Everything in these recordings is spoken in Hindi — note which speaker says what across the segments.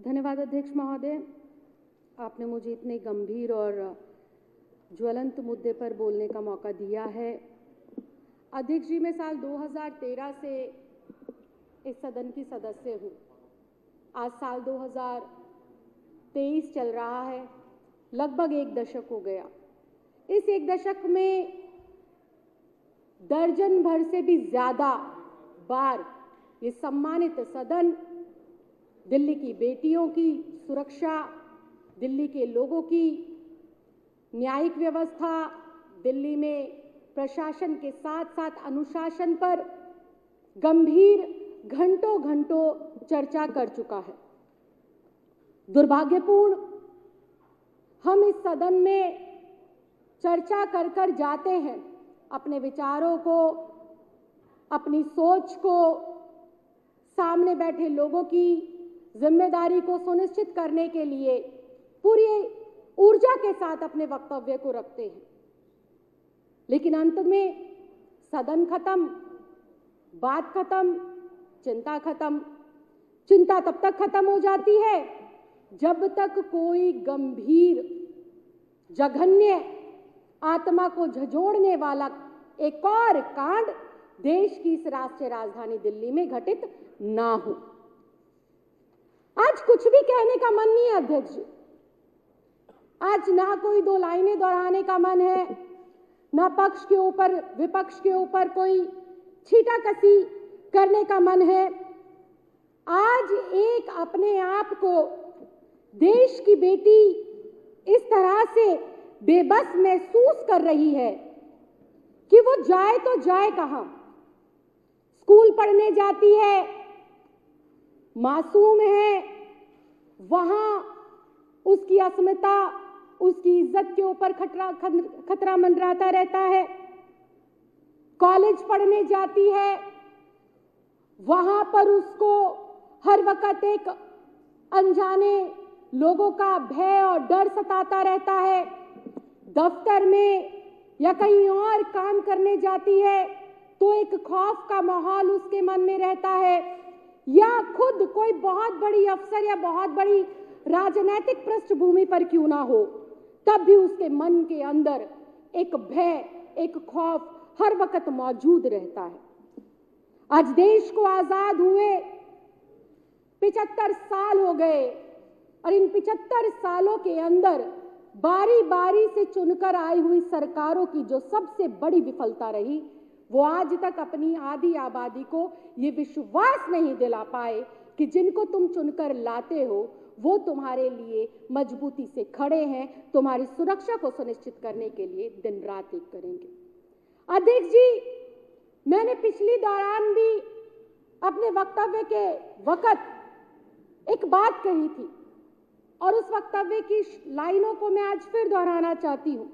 Speaker 1: धन्यवाद अध्यक्ष महोदय, आपने मुझे इतने गंभीर और ज्वलंत मुद्दे पर बोलने का मौका दिया है। अध्यक्ष जी, मैं साल 2013 से इस सदन की सदस्य हूँ। आज साल 2023 चल रहा है, लगभग एक दशक हो गया। इस एक दशक में दर्जन भर से भी ज्यादा बार ये सम्मानित सदन दिल्ली की बेटियों की सुरक्षा, दिल्ली के लोगों की न्यायिक व्यवस्था, दिल्ली में प्रशासन के साथ साथ अनुशासन पर गंभीर घंटों घंटों चर्चा कर चुका है। दुर्भाग्यपूर्ण, हम इस सदन में चर्चा कर कर जाते हैं, अपने विचारों को, अपनी सोच को, सामने बैठे लोगों की जिम्मेदारी को सुनिश्चित करने के लिए पूरी ऊर्जा के साथ अपने वक्तव्य को रखते हैं, लेकिन अंत में सदन खत्म, बात खत्म, चिंता खत्म। चिंता तब तक खत्म हो जाती है जब तक कोई गंभीर, जघन्य, आत्मा को झंझोड़ने वाला एक और कांड देश की इस राष्ट्रीय राजधानी दिल्ली में घटित ना हो। आज कुछ भी कहने का मन नहीं है अध्यक्ष जी। आज ना कोई दो लाइनें दोहराने का मन है, ना पक्ष के ऊपर विपक्ष के ऊपर कोई छीटाकशी करने का मन है। आज एक अपने आप को देश की बेटी इस तरह से बेबस महसूस कर रही है कि वो जाए तो जाए कहां। स्कूल पढ़ने जाती है, मासूम है, वहां उसकी अस्मिता, उसकी इज्जत के ऊपर खतरा मंडराता रहता है। कॉलेज पढ़ने जाती है, वहां पर उसको हर वक्त एक अनजाने लोगों का भय और डर सताता रहता है। दफ्तर में या कहीं और काम करने जाती है तो एक खौफ का माहौल उसके मन में रहता है, या खुद कोई बहुत बड़ी अफसर या बहुत बड़ी राजनीतिक पृष्ठभूमि पर क्यों ना हो, तब भी उसके मन के अंदर एक भय, एक खौफ हर वक्त मौजूद रहता है। आज देश को आजाद हुए 75 साल हो गए और इन 75 सालों के अंदर बारी बारी से चुनकर आई हुई सरकारों की जो सबसे बड़ी विफलता रही, वो आज तक अपनी आधी आबादी को ये विश्वास नहीं दिला पाए कि जिनको तुम चुनकर लाते हो वो तुम्हारे लिए मजबूती से खड़े हैं, तुम्हारी सुरक्षा को सुनिश्चित करने के लिए दिन रात एक करेंगे। अध्यक्ष जी, मैंने पिछली दौरान भी अपने वक्तव्य के वक्त एक बात कही थी और उस वक्तव्य की लाइनों को मैं आज फिर दोहराना चाहती हूं।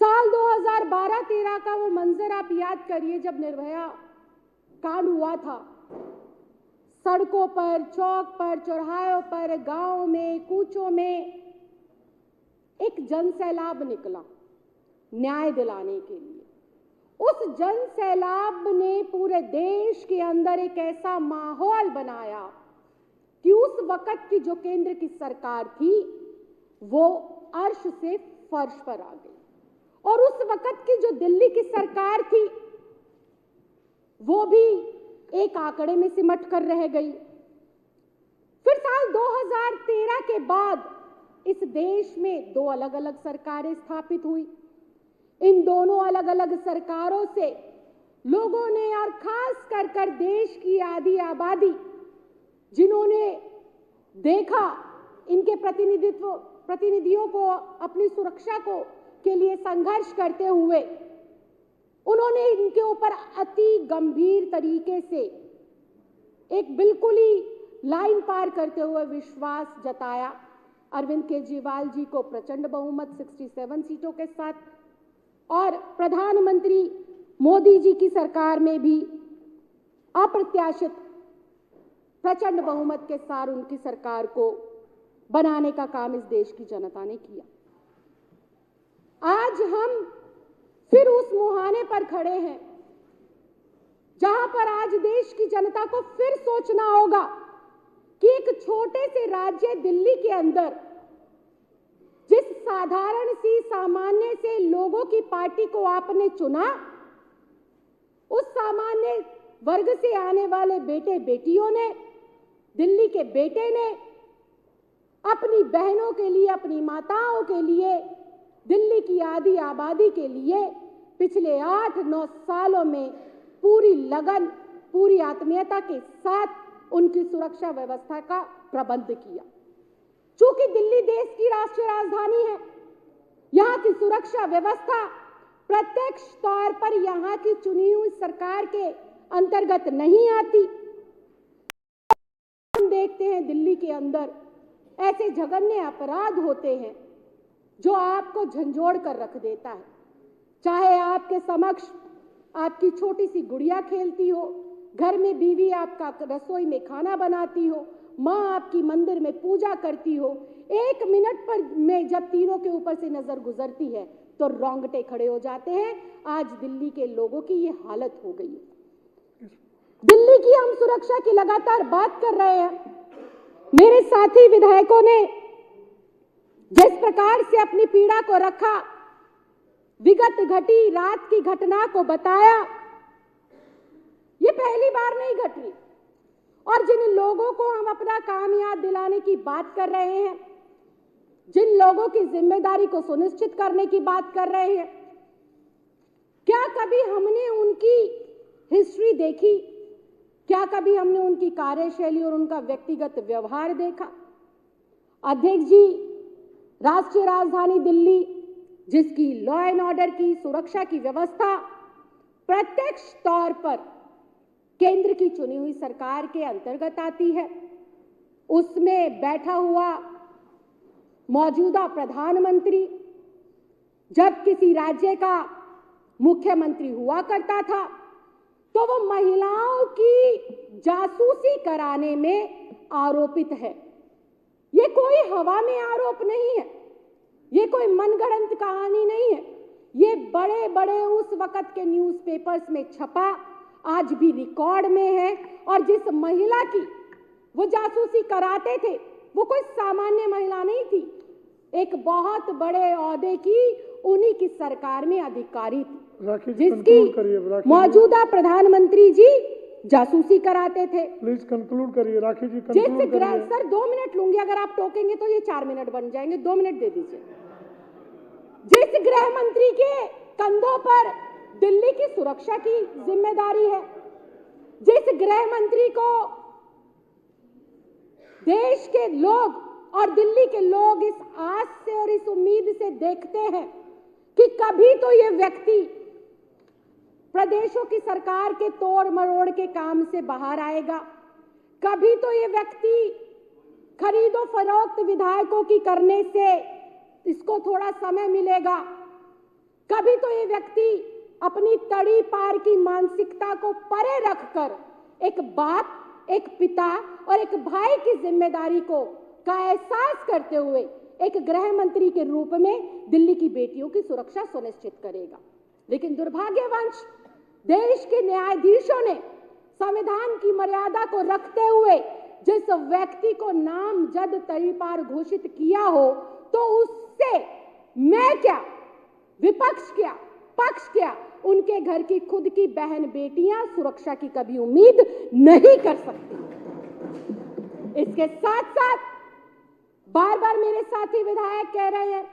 Speaker 1: साल 2012-13 का वो मंजर आप याद करिए जब निर्भया कांड हुआ था। सड़कों पर, चौक पर, चौराहों पर, गांव में, कूचों में एक जन सैलाब निकला न्याय दिलाने के लिए। उस जन सैलाब ने पूरे देश के अंदर एक ऐसा माहौल बनाया कि उस वक्त की जो केंद्र की सरकार थी वो अर्श से फर्श पर आ गई, और उस वक्त की जो दिल्ली की सरकार थी वो भी एक आंकड़े में सिमट कर रह गई। फिर साल 2013 के बाद इस देश में दो अलग अलग सरकारें स्थापित हुई। इन दोनों अलग अलग सरकारों से लोगों ने, और खास कर देश की आधी आबादी जिन्होंने देखा इनके प्रतिनिधियों को अपनी सुरक्षा के लिए संघर्ष करते हुए, उन्होंने इनके ऊपर अति गंभीर तरीके से एक बिल्कुल ही लाइन पार करते हुए विश्वास जताया। अरविंद केजरीवाल जी को प्रचंड बहुमत 67 सीटों के साथ, और प्रधानमंत्री मोदी जी की सरकार में भी अप्रत्याशित प्रचंड बहुमत के साथ उनकी सरकार को बनाने का काम इस देश की जनता ने किया। आज हम फिर उस मुहाने पर खड़े हैं जहां पर आज देश की जनता को फिर सोचना होगा कि एक छोटे से राज्य दिल्ली के अंदर जिस साधारण सी सामान्य से लोगों की पार्टी को आपने चुना, उस सामान्य वर्ग से आने वाले बेटे बेटियों ने, दिल्ली के बेटे ने अपनी बहनों के लिए, अपनी माताओं के लिए, दिल्ली की आधी आबादी के लिए पिछले 8-9 सालों में पूरी लगन, पूरी आत्मीयता के साथ उनकी सुरक्षा व्यवस्था का प्रबंध किया। चूंकि दिल्ली देश की राष्ट्रीय राजधानी है, यहाँ की सुरक्षा व्यवस्था प्रत्यक्ष तौर पर यहाँ की चुनी हुई सरकार के अंतर्गत नहीं आती। हम देखते हैं दिल्ली के अंदर ऐसे जघन्य अपराध होते हैं जो आपको झंझोड़ कर रख देता है। चाहे आपके समक्ष आपकी छोटी सी गुड़िया खेलती हो, घर में बीवी आपका रसोई में खाना बनाती हो, माँ आपकी मंदिर में पूजा करती हो, 1 मिनट पर में जब तीनों के ऊपर से नजर गुजरती है तो रोंगटे खड़े हो जाते हैं। आज दिल्ली के लोगों की ये हालत हो गई है। दिल्ली की हम सुरक्षा की लगातार बात कर रहे हैं। मेरे साथी विधायकों ने जिस प्रकार से अपनी पीड़ा को रखा, विगत घटी रात की घटना को बताया, ये पहली बार नहीं घटी। और जिन लोगों को हम अपना काम याद दिलाने की बात कर रहे हैं, जिन लोगों की जिम्मेदारी को सुनिश्चित करने की बात कर रहे हैं, क्या कभी हमने उनकी हिस्ट्री देखी? क्या कभी हमने उनकी कार्यशैली और उनका व्यक्तिगत व्यवहार देखा? अध्यक्ष जी, राष्ट्रीय राजधानी दिल्ली, जिसकी लॉ एंड ऑर्डर की, सुरक्षा की व्यवस्था प्रत्यक्ष तौर पर केंद्र की चुनी हुई सरकार के अंतर्गत आती है, उसमें बैठा हुआ मौजूदा प्रधानमंत्री जब किसी राज्य का मुख्यमंत्री हुआ करता था तो वो महिलाओं की जासूसी कराने में आरोपित है। ये कोई हवा में आरोप नहीं है, ये कोई मनगढ़ंत कहानी नहीं है। ये बड़े बड़े उस वक्त के न्यूज़पेपर्स में छपा, आज भी रिकॉर्ड में है। और जिस महिला की वो जासूसी कराते थे वो कोई सामान्य महिला नहीं थी, एक बहुत बड़े ओहदे की उन्हीं की सरकार में अधिकारी थी, जिसकी मौजूदा प्रधानमंत्री जी जासूसी कराते थे।
Speaker 2: प्लीज कंक्लूड करिए राखी जी, कंक्लूड करिए।
Speaker 1: सर 2 मिनट लूंगी, अगर आप टोकेंगे तो ये 4 मिनट बन जाएंगे, 2 मिनट दे दीजिए। जिस गृह मंत्री के कंधों पर दिल्ली की सुरक्षा की जिम्मेदारी है, जिस गृह मंत्री को देश के लोग और दिल्ली के लोग इस आस से और इस उम्मीद से देखते हैं कि कभी तो ये व्यक्ति प्रदेशों की सरकार के तोड़ मरोड़ के काम से बाहर आएगा, कभी तो ये व्यक्ति खरीदो फरोख्त विधायकों की करने से इसको थोड़ा समय मिलेगा, कभी तो ये व्यक्ति अपनी तड़ी पार की मानसिकता को परे रखकर एक बाप, एक पिता और एक भाई की जिम्मेदारी को का एहसास करते हुए एक गृह मंत्री के रूप में दिल्ली की बेटियों की सुरक्षा सुनिश्चित करेगा। लेकिन दुर्भाग्यवश देश के न्यायाधीशों ने संविधान की मर्यादा को रखते हुए जिस व्यक्ति को नामजद तड़ी पार घोषित किया हो, तो उससे मैं क्या, विपक्ष क्या, पक्ष क्या, उनके घर की खुद की बहन बेटियां सुरक्षा की कभी उम्मीद नहीं कर सकती। इसके साथ साथ बार बार मेरे साथी विधायक कह रहे हैं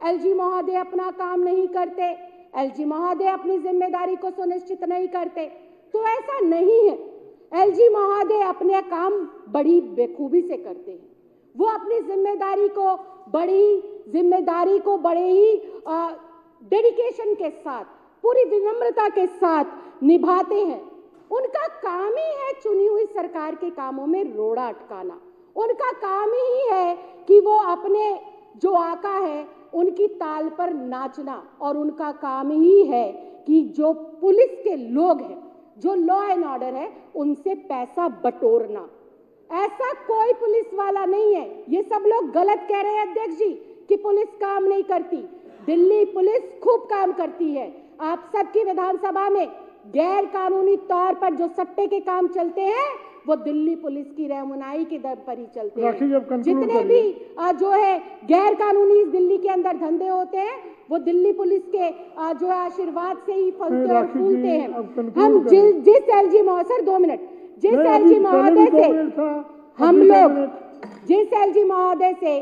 Speaker 1: एलजी महोदय अपना काम नहीं करते, एलजी महोदय अपनी जिम्मेदारी को सुनिश्चित नहीं करते। तो ऐसा नहीं है, एलजी महोदय अपने काम बड़ी बेखूबी से करते हैं। वो अपनी जिम्मेदारी को बड़े ही डेडिकेशन के साथ, पूरी विनम्रता के साथ निभाते हैं। उनका काम ही है चुनी हुई सरकार के कामों में रोड़ा अटकाना। उनका काम ही है कि वो अपने जो आका है उनकी ताल पर नाचना, और उनका काम ही है कि जो पुलिस के लोग हैं, जो लॉ एंड ऑर्डर है, उनसे पैसा बटोरना। ऐसा कोई पुलिस वाला नहीं है। ये सब लोग गलत कह रहे हैं अध्यक्ष जी कि पुलिस काम नहीं करती। दिल्ली पुलिस खूब काम करती है। आप सबकी विधानसभा में गैर कानूनी तौर पर जो सट्टे के काम चलते हैं वो दिल्ली पुलिस की रहनुमाई के दर पर ही चलते हैं। जितने भी जो है गैर कानूनी दिल्ली के अंदर धंधे होते हैं वो दिल्ली पुलिस के जो है आशीर्वाद से ही फलते और फूलते हैं। हम जिस एलजी महोदय 2 मिनट जिस एलजी महोदय से हम लोग जिस एलजी महोदय से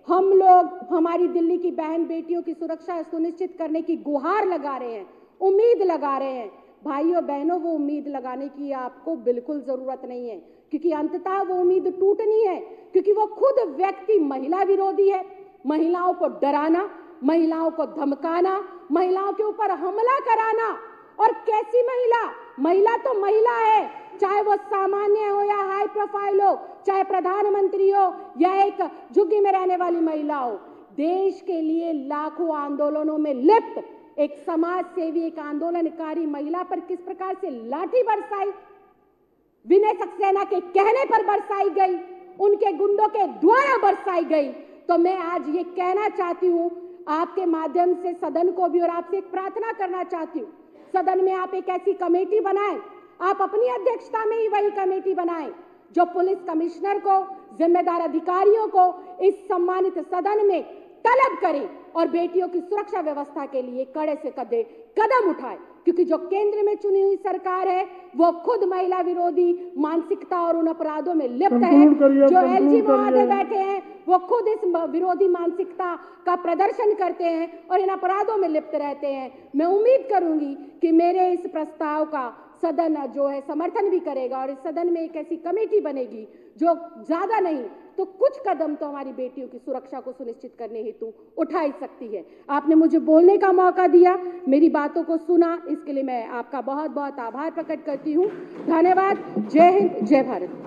Speaker 1: हम लोग हमारी दिल्ली की बहन बेटियों की सुरक्षा सुनिश्चित करने की गुहार लगा रहे हैं, उम्मीद लगा रहे हैं, भाइयों बहनों वो उम्मीद लगाने की आपको बिल्कुल जरूरत नहीं है, क्योंकि अंततः वो उम्मीद टूटनी है, क्योंकि वो खुद व्यक्ति महिला विरोधी है। महिलाओं को डराना, महिलाओं को धमकाना, महिलाओं के ऊपर हमला कराना। और कैसी महिला तो महिला है, चाहे वो सामान्य हो या हाई प्रोफाइल हो, चाहे प्रधानमंत्री हो या एक झुग्गी में रहने वाली महिला हो। देश के लिए लाखों आंदोलनों में लिप्त एक समाज सेवी, एक आंदोलनकारी महिला पर किस प्रकार से लाठी बरसाई, विनय सक्सेना के कहने पर बरसाई गई, उनके गुंडों के द्वारा बरसाई गई। तो मैं आज ये कहना चाहती हूं आपके माध्यम से सदन को भी, और आपसे एक प्रार्थना करना चाहती हूं, सदन में आप एक ऐसी कमेटी बनाएं, आप अपनी अध्यक्षता में ही वही कमेटी बनाएं जो पुलिस कमिश्नर को, जिम्मेदार अधिकारियों को इस सम्मानित सदन में तलब करें और बेटियों की सुरक्षा व्यवस्था के लिए कड़े से कदम उठाए, क्योंकि जो केंद्र में चुनी हुई सरकार है वो खुद महिला विरोधी मानसिकता और उन अपराधों में लिप्त है। जो एलजी महोदय बैठे हैं वो खुद इस विरोधी मानसिकता का प्रदर्शन करते हैं और इन अपराधों में लिप्त रहते हैं। मैं उम्मीद करूंगी कि मेरे इस प्रस्ताव का सदन जो है समर्थन भी करेगा और इस सदन में एक ऐसी कमेटी बनेगी जो ज्यादा नहीं तो कुछ कदम तो हमारी बेटियों की सुरक्षा को सुनिश्चित करने हेतु उठा ही सकती है। आपने मुझे बोलने का मौका दिया, मेरी बातों को सुना, इसके लिए मैं आपका बहुत बहुत आभार प्रकट करती हूँ। धन्यवाद। जय हिंद, जय भारत।